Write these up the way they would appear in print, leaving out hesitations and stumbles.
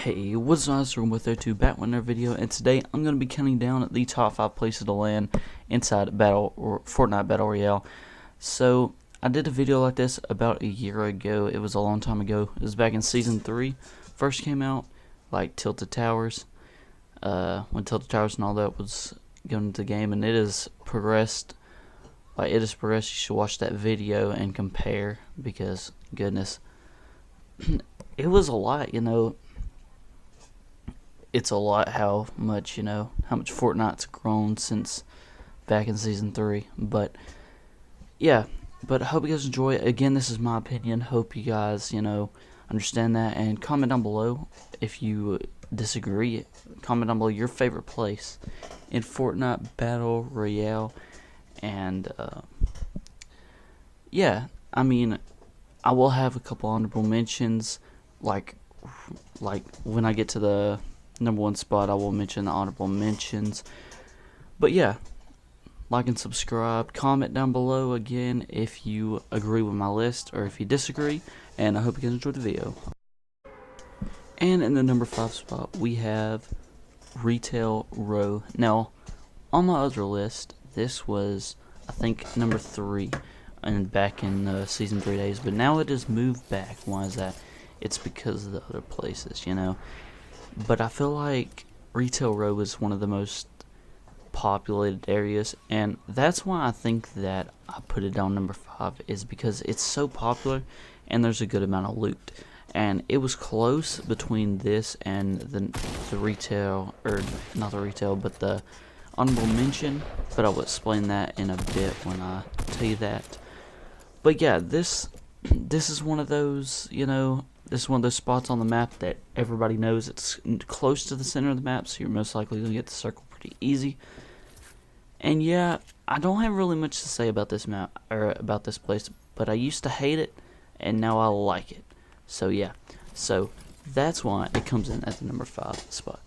Hey, what's up, room with there to back with another video, and today I'm going to be counting down the top 5 places to land inside Fortnite Battle Royale. So, I did a video like this about a year ago. It was a long time ago. It was back in Season 3. First came out, like Tilted Towers. When Tilted Towers and all that was going into the game, and it has progressed. You should watch that video and compare, because, goodness, it was a lot, It's a lot how much Fortnite's grown since back in Season 3. But yeah, I hope you guys enjoy it. Again, this is my opinion. Hope you guys, understand that, and comment down below if you disagree. Comment down below your favorite place in Fortnite Battle Royale. And yeah, I mean, I will have a couple honorable mentions, like when I get to the number 1 spot, I will mention the honorable mentions. But yeah, like and subscribe, comment down below again if you agree with my list or if you disagree, and I hope you guys enjoyed the video. And in the number 5 spot, we have Retail Row. Now, on my other list, this was, I think, number 3 and back in Season 3 days, but now it has moved back. Why is that? It's because of the other places, But I feel like Retail Row is one of the most populated areas, and that's why I think that I put it down number 5, is because it's so popular and there's a good amount of loot. And it was close between this and the retail, or not the retail, but the honorable mention, but I will explain that in a bit when I tell you that. But yeah, this is one of those, this is one of those spots on the map that everybody knows. It's close to the center of the map, so you're most likely going to get the circle pretty easy. And yeah, I don't have really much to say about this map, or about this place, but I used to hate it, and now I like it. So yeah, so that's why it comes in at the number 5 spot.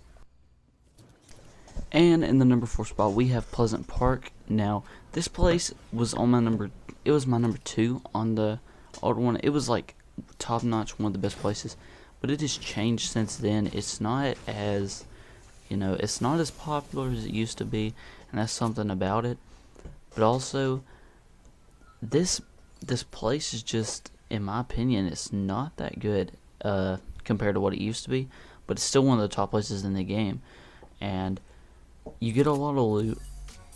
And in the number 4 spot, we have Pleasant Park. Now, this place was on my number 2 on the old one. It was like top notch, one of the best places, but it has changed since then. It's not as it's not as popular as it used to be, and that's something about it. But also, this place is just, in my opinion, it's not that good compared to what it used to be, but it's still one of the top places in the game, and you get a lot of loot.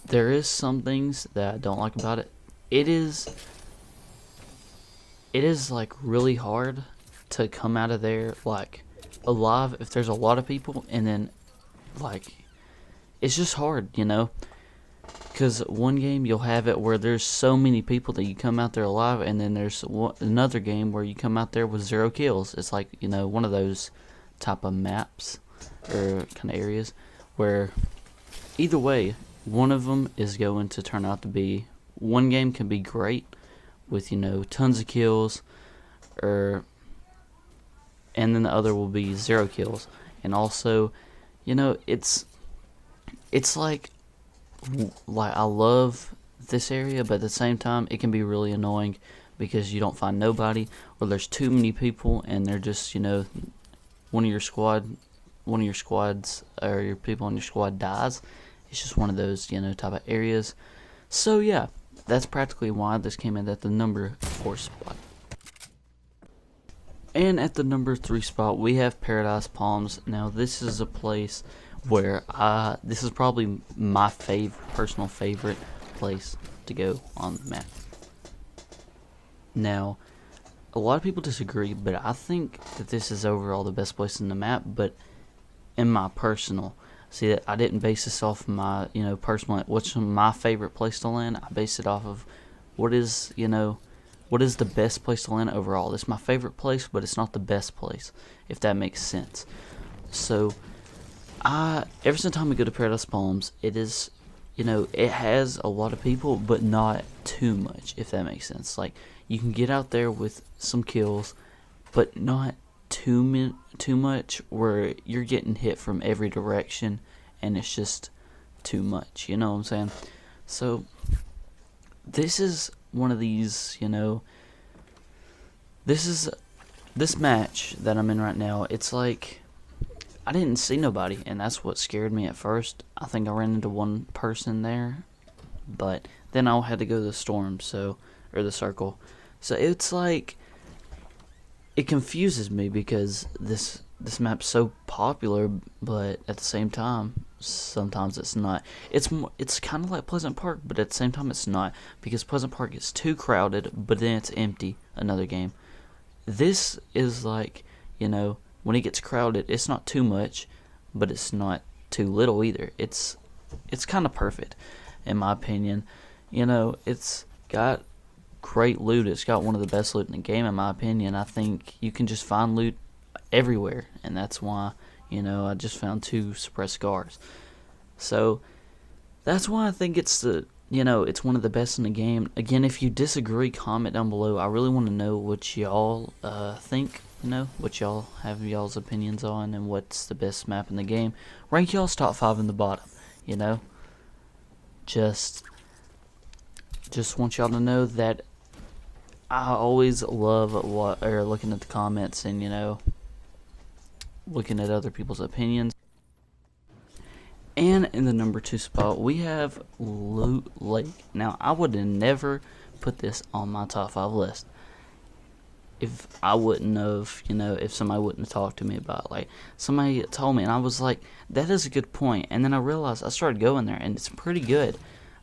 There is some things that I don't like about it. It is like really hard to come out of there like alive if there's a lot of people, and then like it's just hard, because one game you'll have it where there's so many people that you come out there alive, and then there's another game where you come out there with 0 kills. It's like, one of those type of maps or kind of areas where either way, one of them is going to turn out to be, one game can be great with tons of kills, and then the other will be 0 kills. And also, it's like I love this area, but at the same time it can be really annoying because you don't find nobody, or there's too many people and they're just one of your squads or your people on your squad dies. It's just one of those type of areas. So yeah, that's practically why this came in at the number 4 spot. And at the number 3 spot, we have Paradise Palms. Now, this is a place where this is probably my personal favorite place to go on the map. Now, a lot of people disagree, but I think that this is overall the best place in the map. But in my personal, I didn't base this off my personal, what's my favorite place to land. I base it off of what is the best place to land overall. This is my favorite place, but it's not the best place, if that makes sense. So every single time we go to Paradise Palms, it is, it has a lot of people, but not too much, if that makes sense. Like, you can get out there with some kills, but not too much where you're getting hit from every direction and it's just too much, you know what I'm saying? So this is one of these, this match that I'm in right now. It's like I didn't see nobody, and that's what scared me at first. I think I ran into one person there, but then I had to go to the storm, or the circle. So it's like, it confuses me because this map's so popular, but at the same time, sometimes it's not. It's kind of like Pleasant Park, but at the same time it's not, because Pleasant Park is too crowded, but then it's empty. Another game. This is like, when it gets crowded, it's not too much, but it's not too little either. It's kind of perfect, in my opinion. It's got great loot. It's got one of the best loot in the game, in my opinion. I think you can just find loot everywhere, and that's why, I just found 2 suppressed scars. So that's why I think it's it's one of the best in the game. Again, if you disagree, comment down below. I really want to know what y'all think, what y'all have y'all's opinions on, and what's the best map in the game. Rank y'all's top 5 in the bottom, Just want y'all to know that I always love looking at the comments and, looking at other people's opinions. And in the number 2 spot, we have Loot Lake. Now, I would have never put this on my top 5 list if I wouldn't have, if somebody wouldn't have talked to me about it. Like, somebody told me, and I was like, that is a good point. And then I realized, I started going there, and it's pretty good.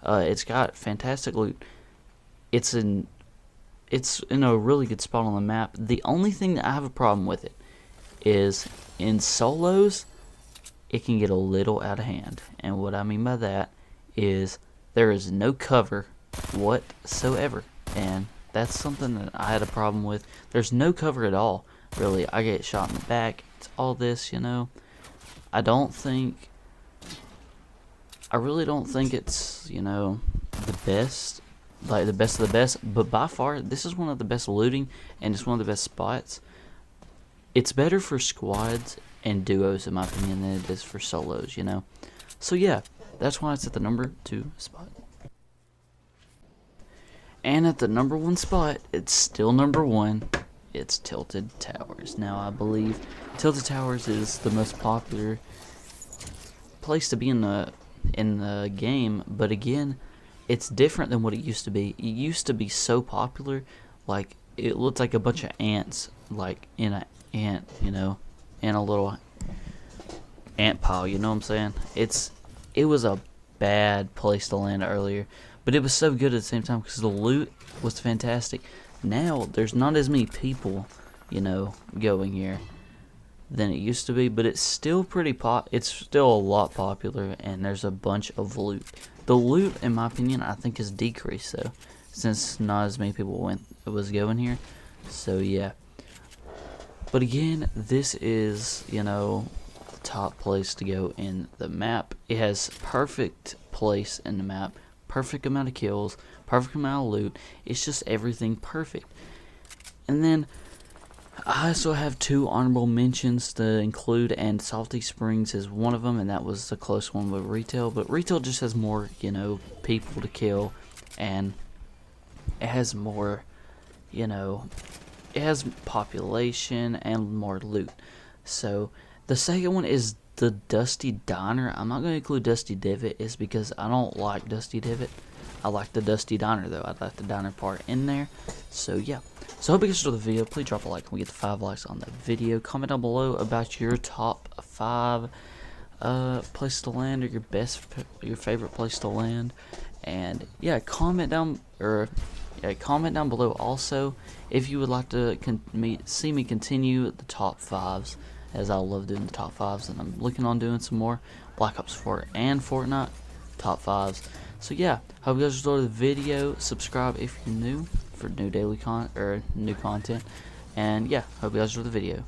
It's got fantastic loot. It's in a really good spot on the map. The only thing that I have a problem with it is in solos, it can get a little out of hand. And what I mean by that is there is no cover whatsoever. And that's something that I had a problem with. There's no cover at all, really. I get shot in the back. It's all this, I really don't think it's, the best, like the best of the best. But by far, this is one of the best looting, and it's one of the best spots. It's better for squads and duos, in my opinion, than it is for solos, So yeah, that's why it's at the number 2 spot. And at the number 1 spot, it's still number 1. It's Tilted Towers. Now, I believe Tilted Towers is the most popular place to be in the game, but again, it's different than what it used to be. It used to be so popular, like it looked like a bunch of ants, like in a ant, in a little ant pile. You know what I'm saying? It was a bad place to land earlier, but it was so good at the same time because the loot was fantastic. Now there's not as many people, going here than it used to be, but it's still it's still a lot popular, and there's a bunch of loot. The loot, in my opinion, I think is decreased though, since not as many people was going here. So yeah. But again, this is, the top place to go in the map. It has perfect place in the map, perfect amount of kills, perfect amount of loot. It's just everything perfect. And then I also have 2 honorable mentions to include, and Salty Springs is one of them, and that was the close one with Retail. But Retail just has more, people to kill, and it has more, it has population and more loot. So the second one is the Dusty Diner. I'm not going to include Dusty Divot, is because I don't like Dusty Divot. I like the Dusty Diner though. I like the diner part in there. So yeah. So I hope you guys enjoyed the video. Please drop a like when we get to 5 likes on the video. Comment down below about your top 5 place to land, or your favorite place to land. And yeah, comment down below also if you would like to see me continue the top 5s, as I love doing the top 5s, and I'm looking on doing some more Black Ops 4 and Fortnite top 5s. So yeah, hope you guys enjoyed the video. Subscribe if you're new for new content. And yeah, hope you guys enjoyed the video.